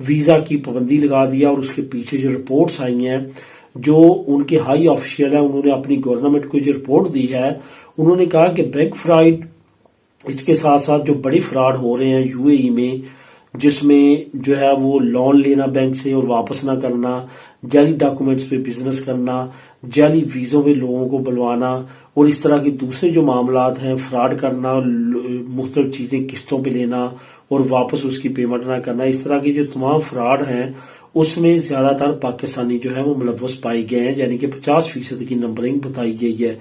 Visa کی پابندی لگا دیا، اور اس کے پیچھے جو رپورٹس آئی ہیں، جو ان کے ہائی آفیشیل ہیں، انہوں نے اپنی گورنمنٹ کو جو رپورٹ دی ہے، انہوں نے کہا کہ بینک فراڈ، اس کے ساتھ ساتھ جو بڑے فراڈ ہو رہے ہیں یو اے ای میں، جس میں جو ہے وہ لون لینا بینک سے اور واپس نہ کرنا، جعلی ڈاکومنٹس پہ بزنس کرنا، جعلی ویزوں میں لوگوں کو بلوانا، اور اس طرح کے دوسرے جو معاملات ہیں، فراڈ کرنا، مختلف چیزیں قسطوں پہ لینا اور واپس اس کی پیمنٹ نہ کرنا، اس طرح کے جو تمام فراڈ ہیں اس میں زیادہ تر پاکستانی جو ہے وہ ملوث پائے گئے ہیں، یعنی کہ 50% کی نمبرنگ بتائی گئی ہے،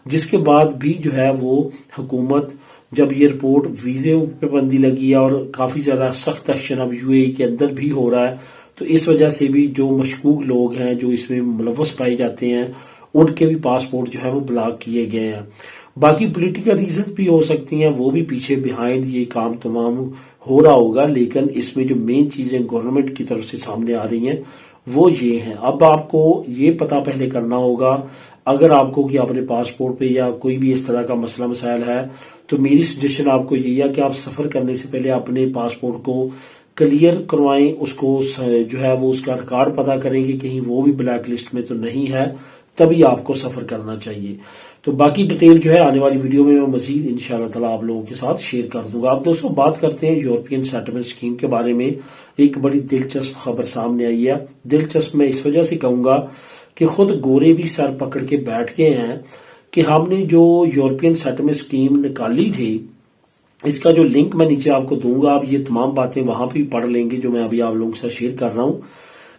جس کے بعد بھی جو ہے وہ حکومت جب یہ رپورٹ ویزے پہ بندی لگی ہے اور کافی زیادہ سخت ایکشن اب یو اے ای کے اندر بھی ہو رہا ہے، تو اس وجہ سے بھی جو مشکوک لوگ ہیں جو اس میں ملوث پائے جاتے ہیں ان کے بھی پاسپورٹ جو ہے وہ بلاک کیے گئے ہیں۔ باقی پولیٹیکل ریزن بھی ہو سکتی ہیں، وہ بھی پیچھے بیہائنڈ یہ کام تمام ہو رہا ہوگا، لیکن اس میں جو مین چیزیں گورنمنٹ کی طرف سے سامنے آ رہی ہیں وہ یہ ہیں۔ اب آپ کو یہ پتہ پہلے کرنا ہوگا، اگر آپ کو کہ اپنے پاسپورٹ پہ یا کوئی بھی اس طرح کا مسئلہ مسائل ہے، تو میری سجیشن آپ کو یہی ہے کہ آپ سفر کرنے سے پہلے اپنے پاسپورٹ کو کلیئر کروائیں، اس کو جو ہے وہ اس کا ریکارڈ پتہ کریں کہ کہیں وہ بھی بلیک لسٹ میں تو نہیں ہے، تبھی آپ کو سفر کرنا چاہیے۔ تو باقی ڈیٹیل جو ہے آنے والی ویڈیو میں مزید انشاءاللہ تعالی آپ لوگوں کے ساتھ شیئر کر دوں گا۔ اب دوستوں بات کرتے ہیں یورپین سیٹلمنٹ اسکیم کے بارے میں۔ ایک بڑی دلچسپ خبر سامنے آئی ہے، دلچسپ میں اس وجہ سے کہوں گا کہ خود گورے بھی سر پکڑ کے بیٹھ گئے ہیں کہ ہم نے جو یورپین سیٹلمنٹ اسکیم نکالی تھی، اس کا جو لنک میں نیچے آپ کو دوں گا، آپ یہ تمام باتیں وہاں بھی پڑھ لیں گے جو میں ابھی آپ لوگوں کے ساتھ شیئر کر رہا ہوں،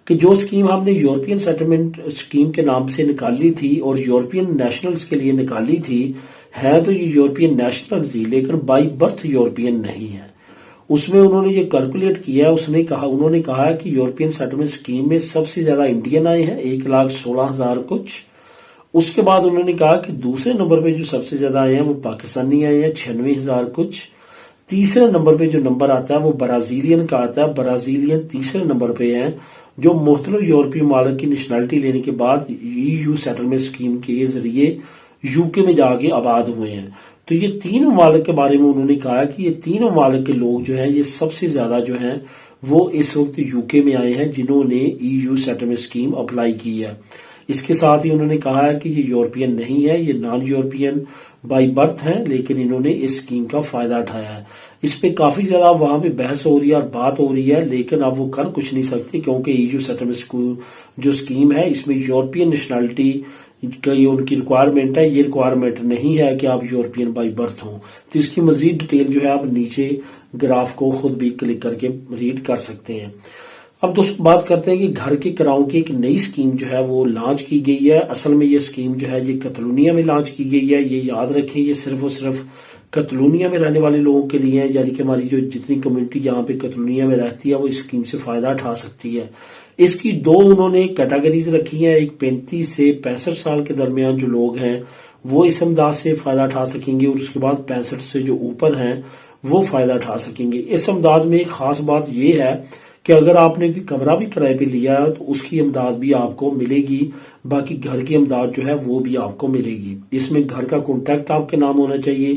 کہ جو اسکیم ہم نے یورپین سیٹلمنٹ اسکیم کے نام سے نکالی تھی اور یورپین نیشنلز کے لیے نکالی تھی، ہے تو یہ یورپین نیشنلز ہی، لیکن بائی برتھ یورپین نہیں ہے۔ اس میں انہوں نے یہ کیلکولیٹ کیا ہے، انہوں نے کہا ہے کہ یورپین سیٹلمنٹ اسکیم میں سب سے زیادہ انڈین آئے ہیں، 1,16,000 کچھ۔ اس کے بعد انہوں نے کہا کہ دوسرے نمبر پہ جو سب سے زیادہ آئے ہیں وہ پاکستانی آئے ہیں، 96,000 کچھ۔ تیسرے نمبر پہ جو نمبر آتا ہے وہ برازیلین کا آتا ہے، برازیلین تیسرے نمبر پہ ہیں، جو مختلف یورپی ممالک کی نیشنلٹی لینے کے بعد ای یو سیٹلمنٹ اسکیم کے ذریعے یو کے میں جا کے آباد ہوئے ہیں۔ تو یہ تین ممالک کے بارے میں انہوں نے کہا کہ یہ تین ممالک کے لوگ جو ہیں یہ سب سے زیادہ جو ہیں وہ اس وقت یو کے میں آئے ہیں جنہوں نے E U settlement scheme apply کی ہے۔ اس کے ساتھ ہی انہوں نے کہا ہے کہ یہ یورپین نہیں ہے، یہ نان یورپین بائی برتھ ہیں، لیکن انہوں نے اس اسکیم کا فائدہ اٹھایا ہے۔ اس پہ کافی زیادہ وہاں پہ بحث ہو رہی ہے اور بات ہو رہی ہے، لیکن اب وہ کر کچھ نہیں سکتے کیونکہ ای یو سیٹلمنٹ جو اسکیم ہے اس میں یورپین نیشنلٹی کی ان کی ریکوائرمنٹ ہے، یہ ریکوائرمنٹ نہیں ہے کہ آپ یورپین بائی برتھ ہوں۔ تو اس کی مزید ڈیٹیل جو ہے آپ نیچے گراف کو خود بھی کلک کر کے ریڈ کر سکتے ہیں۔ اب دوستوں بات کرتے ہیں کہ گھر کے کراؤں کی ایک نئی اسکیم جو ہے وہ لانچ کی گئی ہے۔ اصل میں یہ اسکیم جو ہے یہ کتلونیا میں لانچ کی گئی ہے۔ یہ یاد رکھیں یہ صرف اور صرف کتلونیا میں رہنے والے لوگوں کے لیے ہے، یعنی کہ ہماری جو جتنی کمیونٹی یہاں پہ کتلونیا میں رہتی ہے وہ اس اسکیم سے فائدہ اٹھا سکتی ہے۔ اس کی دو انہوں نے کیٹیگریز رکھی ہیں، ایک 35 سے 65 سال کے درمیان جو لوگ ہیں وہ اس امداد سے فائدہ اٹھا سکیں گے، اور اس کے بعد 65 سے جو اوپر ہیں وہ فائدہ اٹھا سکیں گے۔ اس امداد میں ایک خاص بات یہ ہے کہ اگر آپ نے کوئی کمرہ بھی کرائے پہ لیا ہے تو اس کی امداد بھی آپ کو ملے گی، باقی گھر کی امداد جو ہے وہ بھی آپ کو ملے گی۔ اس میں گھر کا کانٹیکٹ آپ کے نام ہونا چاہیے،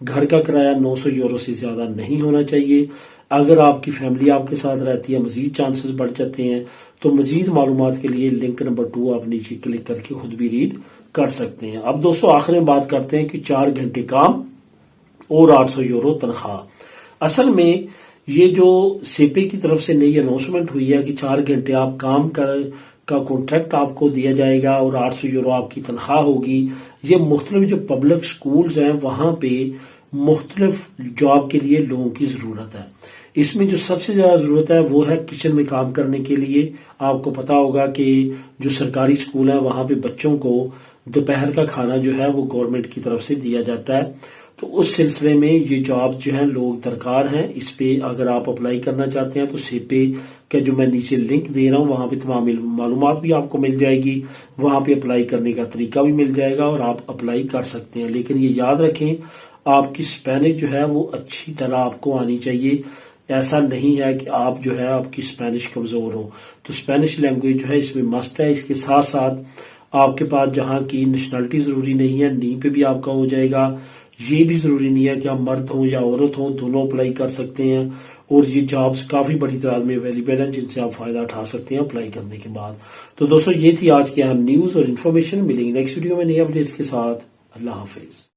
گھر کا کرایہ 900 یورو سے زیادہ نہیں ہونا چاہیے۔ اگر آپ کی فیملی آپ کے ساتھ رہتی ہے مزید چانسز بڑھ جاتے ہیں، تو مزید معلومات کے لیے لنک نمبر 2 آپ نیچے کلک کر کے خود بھی ریڈ کر سکتے ہیں۔ اب دوستوں آخر میں بات کرتے ہیں کہ 4 گھنٹے کام اور 800 یورو تنخواہ۔ اصل میں یہ جو سیپے کی طرف سے نئی اناؤنسمنٹ ہوئی ہے کہ 4 گھنٹے آپ کام کا کانٹریکٹ آپ کو دیا جائے گا اور 800 یورو آپ کی تنخواہ ہوگی، یہ مختلف جو پبلک سکولز ہیں وہاں پہ مختلف جاب کے لیے لوگوں کی ضرورت ہے۔ اس میں جو سب سے زیادہ ضرورت ہے وہ ہے کچن میں کام کرنے کے لیے۔ آپ کو پتا ہوگا کہ جو سرکاری سکول ہیں وہاں پہ بچوں کو دوپہر کا کھانا جو ہے وہ گورنمنٹ کی طرف سے دیا جاتا ہے، تو اس سلسلے میں یہ جاب جو ہیں لوگ درکار ہیں۔ اس پہ اگر آپ اپلائی کرنا چاہتے ہیں تو سیپے کا جو میں نیچے لنک دے رہا ہوں وہاں پہ تمام معلومات بھی آپ کو مل جائے گی، وہاں پہ اپلائی کرنے کا طریقہ بھی مل جائے گا اور آپ اپلائی کر سکتے ہیں۔ لیکن یہ یاد رکھیں آپ کی اسپینش جو ہے وہ اچھی طرح آپ کو آنی چاہیے، ایسا نہیں ہے کہ آپ جو ہے آپ کی اسپینش کمزور ہو، تو اسپینش لینگویج جو ہے اس میں مسٹ ہے۔ اس کے ساتھ ساتھ آپ کے پاس جہاں کی نیشنلٹی ضروری نہیں ہے، نی پہ بھی آپ کا ہو جائے گا۔ یہ بھی ضروری نہیں ہے کہ آپ مرد ہوں یا عورت ہوں، دونوں اپلائی کر سکتے ہیں۔ اور یہ جابز کافی بڑی تعداد میں اویلیبل ہیں جن سے آپ فائدہ اٹھا سکتے ہیں اپلائی کرنے کے بعد. تو دوستو یہ تھی آج کی اہم نیوز اور انفارمیشن. ملیں گے نیکسٹ ویڈیو میں نئے اپڈیٹس کے ساتھ. اللہ حافظ.